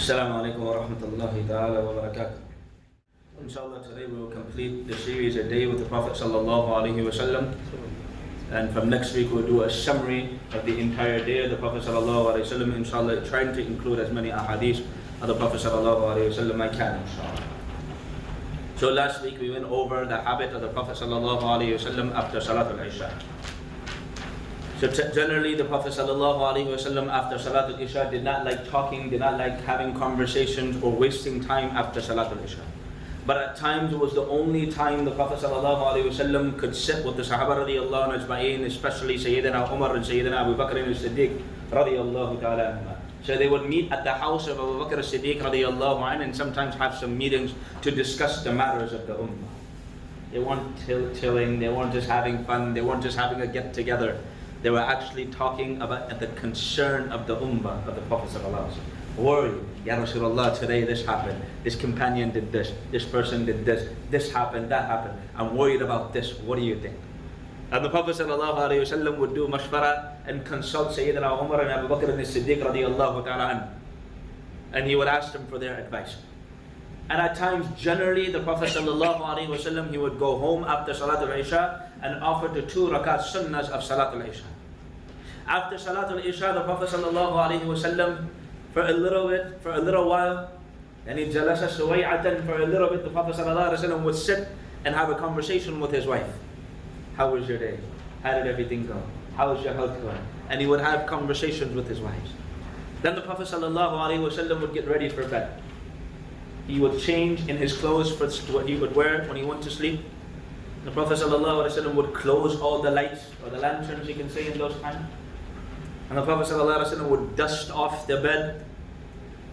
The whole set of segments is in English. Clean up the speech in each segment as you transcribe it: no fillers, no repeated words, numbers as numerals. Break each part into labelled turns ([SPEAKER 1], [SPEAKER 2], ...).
[SPEAKER 1] Assalamu alaikum wa rahmatullahi ta'ala wa barakatuh. Inshallah, today we will complete the series A Day with the Prophet sallallahu alaihi wasallam. And from next week we'll do a summary of the entire day of the Prophet sallallahu alaihi wasallam. Inshallah, trying to include as many ahadith of the Prophet sallallahu alaihi wasallam I can, inshallah. So last week we went over the habit of the Prophet sallallahu alaihi wasallam after Salatul Isha. So generally the Prophet ﷺ after Salatul Isha did not like talking, did not like having conversations or wasting time after Salatul Isha. But at times it was the only time the Prophet ﷺ could sit with the Sahaba radiallahu anhu ajma'in, especially Sayyidina Umar and Sayyidina Abu Bakr as-Siddiq radiallahu ta'ala anhu. So they would meet at the house of Abu Bakr as-Siddiq radiallahu anhu and sometimes have some meetings to discuss the matters of the Ummah. They weren't chilling, they weren't just having fun, they weren't just having a get together. They were actually talking about the concern of the Ummah of the Prophet ﷺ. Worry, Ya Rasulullah, today this happened, this companion did this person did this happened, that happened. I'm worried about this, what do you think? And the Prophet ﷺ would do mashwara and consult Sayyidina Umar and Abu Bakr as-Siddiq radiallahu ta'ala anhu. And he would ask them for their advice. And at times, generally, the Prophet ﷺ, he would go home after Salatul Isha and offer the 2 rakat sunnahs of Salatul Isha. After Salatul Isha, the Prophet ﷺ, for a little while, and he jalasa suway'atan, for a little bit, the Prophet ﷺ would sit and have a conversation with his wife. How was your day? How did everything go? How is your health going? And he would have conversations with his wives. Then the Prophet ﷺ would get ready for bed. He would change in his clothes for what he would wear when he went to sleep. The Prophet ﷺ would close all the lights, or the lanterns you can say in those times. And the Prophet ﷺ would dust off the bed.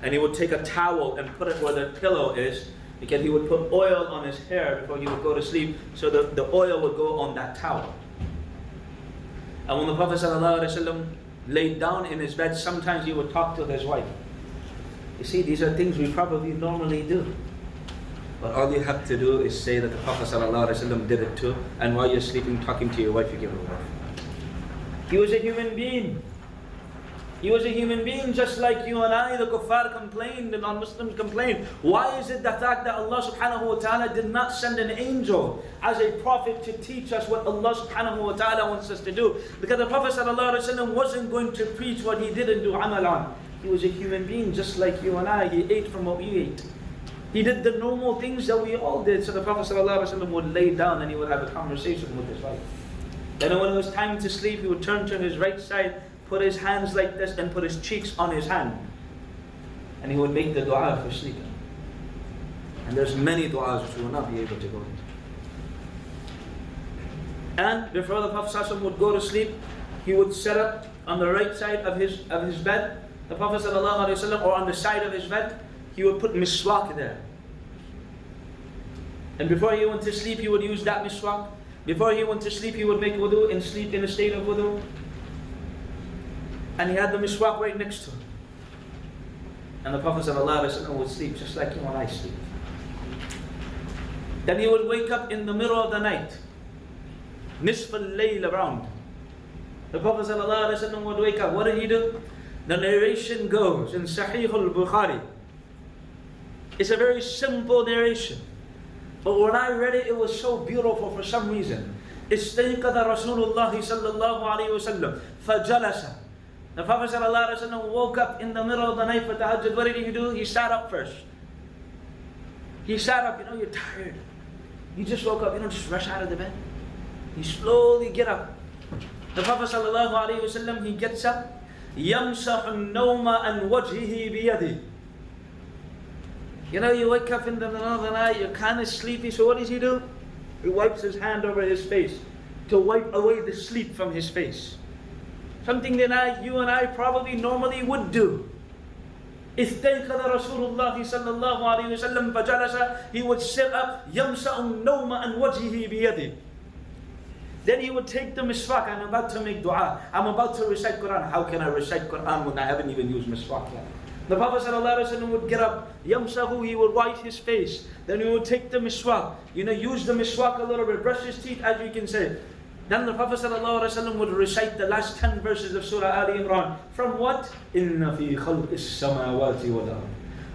[SPEAKER 1] And he would take a towel and put it where the pillow is, because he would put oil on his hair before he would go to sleep, so the oil would go on that towel. And when the Prophet ﷺ laid down in his bed, sometimes he would talk to his wife. You see, these are things we probably normally do. But all you have to do is say that the Prophet ﷺ did it too, and while you're sleeping, talking to your wife, you give her a word. He was a human being. He was a human being just like you and I. The kuffar complained, the non-Muslims complained. Why is it the fact that Allah subhanahu wa ta'ala did not send an angel as a prophet to teach us what Allah subhanahu wa ta'ala wants us to do? Because the Prophet ﷺ wasn't going to preach what he didn't do amal on. He was a human being just like you and I. He ate from what we ate. He did the normal things that we all did. So the Prophet ﷺ would lay down and he would have a conversation with his wife. Then when it was time to sleep, he would turn to his right side, put his hands like this and put his cheeks on his hand. And he would make the dua for sleeping. And there's many du'as which we will not be able to go into. And before the Prophet ﷺ would go to sleep, he would set up on the right side of his bed, the Prophet ﷺ, or on the side of his bed, he would put miswak there. And before he went to sleep, he would use that miswak. Before he went to sleep, he would make wudu and sleep in a state of wudu. And he had the miswak right next to him. And the Prophet ﷺ would sleep just like you and I sleep. Then he would wake up in the middle of the night, nisf al-layl around. The Prophet ﷺ would wake up. What did he do? The narration goes in Sahih al-Bukhari. It's a very simple narration. But when I read it, it was so beautiful for some reason. استيقظ رسول الله صلى الله عليه وسلم فجلس. The Prophet ﷺ woke up in the middle of the night for tahajjud. What did he do? He sat up first. He sat up, you're tired. You just woke up, you don't just rush out of the bed. You slowly get up. The Prophet ﷺ, he gets up. يَمْسَحُ النَّوْمَ عَنْ وَجْهِهِ بِيَدِهِ. You wake up in the middle of the night, you're kind of sleepy, so what does he do? He wipes his hand over his face to wipe away the sleep from his face. Something that you and I probably normally would do. استيقظ رسول الله صلى الله عليه وسلم فجلس. He would sit up. يَمْسَحُ النَّوْمَ عَنْ وَجْهِهِ بِيَدِهِ. Then he would take the miswak. I'm about to make dua. I'm about to recite Quran. How can I recite Quran when I haven't even used miswak yet? The Prophet ﷺ would get up. Yamsahu, he would wipe his face. Then he would take the miswak. Use the miswak a little bit. Brush his teeth, as you can say. Then the Prophet ﷺ would recite the last 10 verses of Surah Ali Imran. From what? Inna fi khalqis samawati wal ard.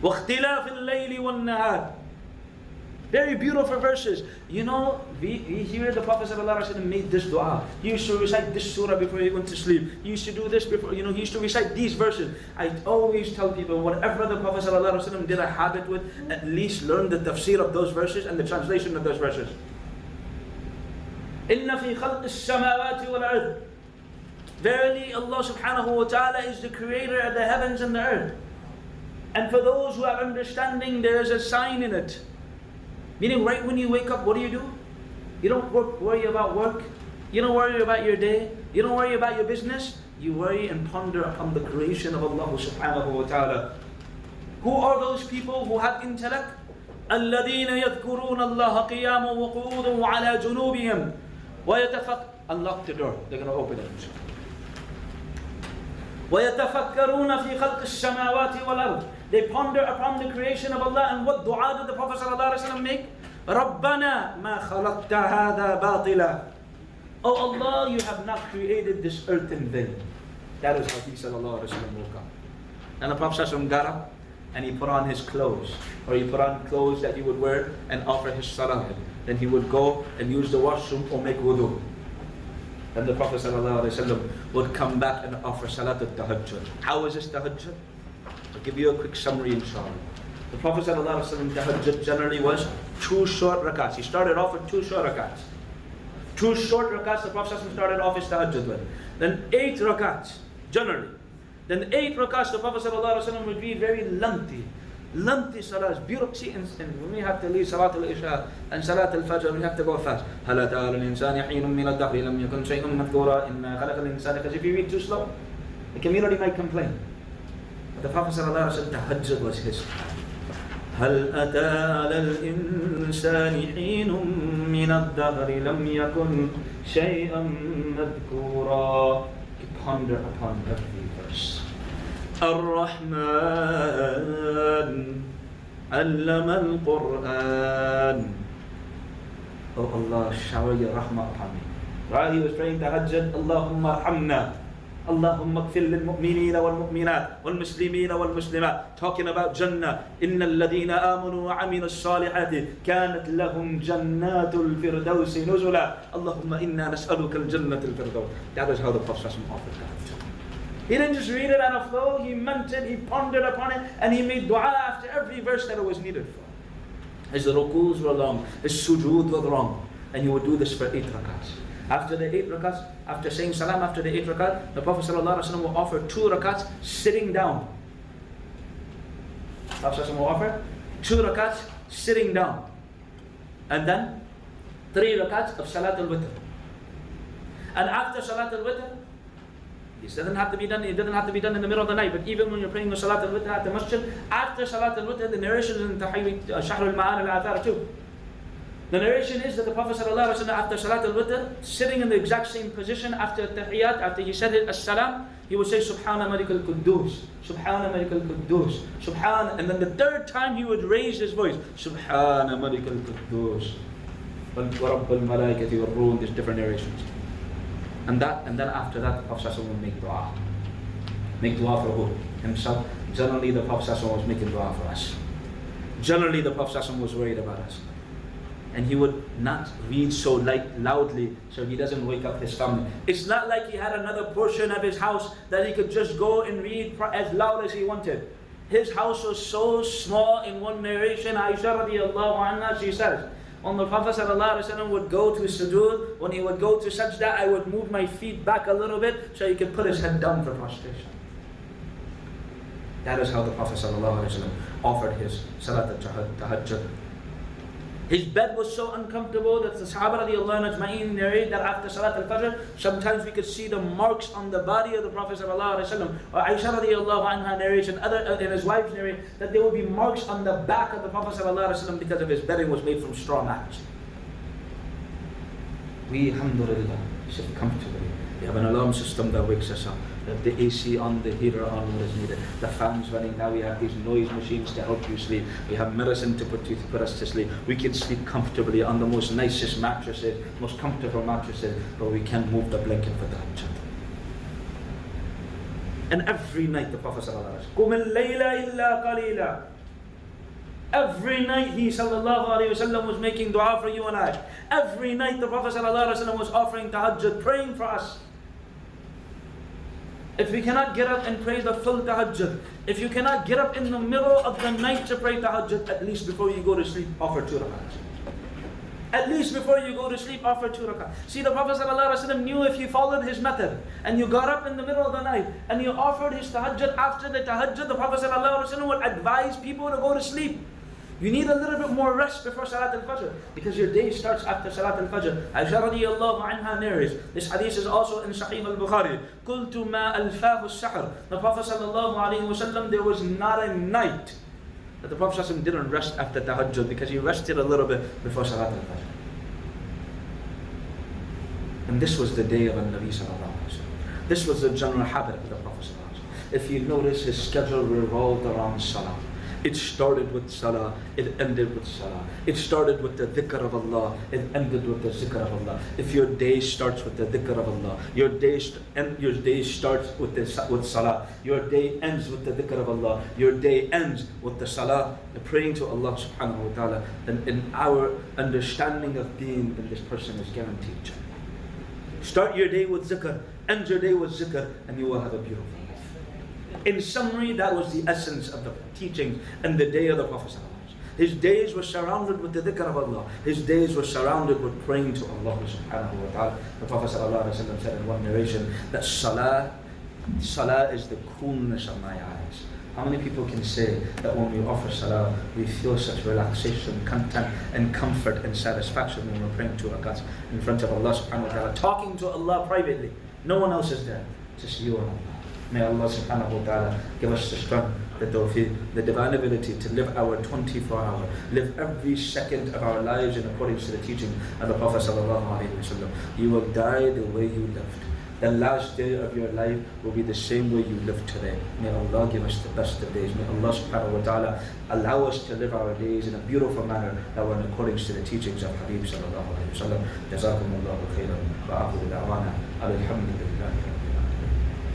[SPEAKER 1] وَاخْتِلَافِ اللَّيْلِ وَالنَّهَارِ. Very beautiful verses. You know, we hear the Prophet ﷺ made this dua. He used to recite this surah before he went to sleep. He used to do this before, he used to recite these verses. I always tell people, whatever the Prophet ﷺ did a habit with, at least learn the tafsir of those verses and the translation of those verses. إِنَّ فِي خَلْقِ السَّمَاوَاتِ وَالْأَرْضِ. Verily, Allah subhanahu wa ta'ala is the creator of the heavens and the earth. And for those who have understanding, there is a sign in it. Meaning, right when you wake up, what do? You don't worry about work. You don't worry about your day. You don't worry about your business. You worry and ponder upon the creation of Allah subhanahu wa ta'ala. Who are those people who have intellect? الَّذِينَ يَذْكُرُونَ اللَّهَ قِيَامًا وَقُعُودًا وَعَلَى جُنُوبِهِمْ Unlock the door. They're going to open it. وَيَتَفَكَّرُونَ فِي خَلْقِ السَّمَاوَاتِ وَالْأَرْضِ. They ponder upon the creation of Allah. And what dua did the Prophet ﷺ make? رَبَّنَا مَا خَلَقْتَ هَذَا بَاطِلًا. Oh Allah, you have not created this earth in vain. That is how he ﷺ woke up. And the Prophet ﷺ got up and he put on his clothes. Or he put on clothes that he would wear and offer his salah. Then he would go and use the washroom or make wudu. Then the Prophet ﷺ would come back and offer salat al-tahajjud. How is this tahajjud? I'll give you a quick summary inshallah. The Prophet ﷺ tahajjud generally was 2 short rakats. He started off with 2 short rakats. 2 short rakats the Prophet ﷺ started off his tahajjud with. Then 8 rakats, generally. Then 8 rakats the Prophet ﷺ would read very lengthy salahs, beautiful. And when we have to leave Salat al-Isha and Salat al-Fajr, we have to go fast. هَلَ تَعَلَى الْإِنسَانِ حِينٌ مِّنَ الدَّهْرِ لَمْ يَكُنْ شَيْءٌ مَذْكُورًا إِنَّا خَلَقَ الْإِنسَانَ. Because if you read too slow, the community might complain. But the Prophet ﷺ tahajjud was his. هَلْ أَتَى عَلَى الْإِنسَانِ حِينٌ مِّنَ الدَّهْرِ لَمْ يَكُنْ شَيْئًا مَذْكُورًا. You ponder upon every verse. الرحمن علم القرآن. Oh Allah, shower your rahmah upon me. While he was praying tahajjud, Allahumma arhamna, Allahumma kfir lil mu'minina wal mu'minat wal muslimina wal muslimat. Talking about Jannah. Inna alladhina amanu wa aminu as-salihati kanat lahum jannatul firdausi nuzula. Allahumma inna nas'aluka al-jannatul firdaus. That is how the Prophet offered tahajjud. He didn't just read it out of flow, he meant it, he pondered upon it, and he made dua after every verse that it was needed for. His rukus were long, his sujood was long, and he would do this for 8 rakats. After the 8 rakats, after saying salam after the 8 rakat, the Prophet ﷺ will offer 2 rakats sitting down. The Prophet ﷺ will offer 2 rakats sitting down. And then 3 rakats of Salat al-Witr. And after Salat al-Witr, it doesn't have to be done. It doesn't have to be done in the middle of the night. But even when you're praying the Salat al-Witr at the masjid, after Salat al-Witr, the narration is in Shahr al-Ma'an al-Athar too. The narration is that the Prophet ﷺ after Salat al-Witr, sitting in the exact same position after Tahiyyat, after he said as-salam, he would say Subhana Malik al-Quddus, Subhana Malik al-Quddus, Subhana, and then the 3rd time he would raise his voice, Subhana Malik al-Quddus, wa Rabb al-Malaikati wa Ruh. There's different narrations. And then after that, the Prophet ﷺ would make dua. Make dua for who? Himself. Generally, the Prophet ﷺ was making dua for us. Generally, the Prophet ﷺ was worried about us. And he would not read so loudly so he doesn't wake up his family. It's not like he had another portion of his house that he could just go and read as loud as he wanted. His house was so small. In one narration, Aisha radiallahu anha, she says, when the Prophet ﷺ would go to sujood, when he would go to sajda, I would move my feet back a little bit so he could put his head down for prostration. That is how the Prophet ﷺ offered his salat al-tahajjud. His bed was so uncomfortable that the Sahaba radiallahu anhu narrate that after Salat al-Fajr, sometimes we could see the marks on the body of the Prophet sallallahu alaihi wasallam. Or Aisha radiallahu anha narrates and his wives narrate that there would be marks on the back of the Prophet sallallahu alaihi wasallam because of his bedding was made from straw mats. We, alhamdulillah, sit comfortably. We have an alarm system that wakes us up. We have the AC on, the heater on when it's needed. The fans running. Now we have these noise machines to help you sleep. We have medicine to put us to sleep. We can sleep comfortably on the most nicest mattresses, most comfortable mattresses, but we can't move the blanket for the tahajjud. And every night the Prophet sallallahu alaihi wasallam, "Qum al-layla illa qalila." Every night he sallallahu alayhi wasallam was making dua for you and I. Every night the Prophet sallallahu alayhi wasallam was offering tahajjud, praying for us. If we cannot get up and pray the full tahajjud, if you cannot get up in the middle of the night to pray tahajjud, at least before you go to sleep, offer 2 rakats. At least before you go to sleep, offer 2 rakats. See, the Prophet ﷺ knew if you followed his method and you got up in the middle of the night and you offered his tahajjud, after the tahajjud, the Prophet ﷺ would advise people to go to sleep. You need a little bit more rest before Salat al-Fajr, because your day starts after Salat al-Fajr. Aisha radiyallahu anha narrates, this hadith is also in Sahih al-Bukhari. قُلْتُ مَا أَلْفَاهُ السَّحْرِ. The Prophet sallallahu alayhi wa sallam, there was not a night that the Prophet sallallahu didn't rest after tahajjud, because he rested a little bit before Salat al-Fajr. And this was the day of Nabi sallallahu alayhi wa sallam. This was the general habit of the Prophet sallallahu alayhi wa sallam. If you notice, his schedule revolved around salah. It started with salah, it ended with salah. It started with the dhikr of Allah, it ended with the zikr of Allah. If your day starts with the dhikr of Allah, your day starts with salah, your day ends with the dhikr of Allah, your day ends with the salah, the praying to Allah subhanahu wa ta'ala, then in our understanding of deen, then this person is guaranteed Jannah. Start your day with zikr, end your day with zikr, and you will have a beautiful life. In summary, that was the essence of the teachings and the day of the Prophet ﷺ. His days were surrounded with the dhikr of Allah. His days were surrounded with praying to Allah subhanahu wa ta'ala. The Prophet ﷺ said in one narration that salah is the coolness of my eyes. How many people can say that when we offer salah, we feel such relaxation, content, and comfort and satisfaction when we're praying 2 rakats in front of Allah subhanahu wa ta'ala, talking to Allah privately. No one else is there, just you and Allah. May Allah subhanahu wa ta'ala give us the strength, the tawfiq, the divine ability to live our 24-hour, live every second of our lives in accordance to the teaching of the Prophet sallallahu alayhi wa sallam. You will die the way you lived. The last day of your life will be the same way you live today. May Allah give us the best of days. May Allah subhanahu wa ta'ala allow us to live our days in a beautiful manner that were in accordance to the teachings of Habib sallallahu alayhi wa sallam. Jazakumullahu khairan wa akhiru da'wana alhamdulillah.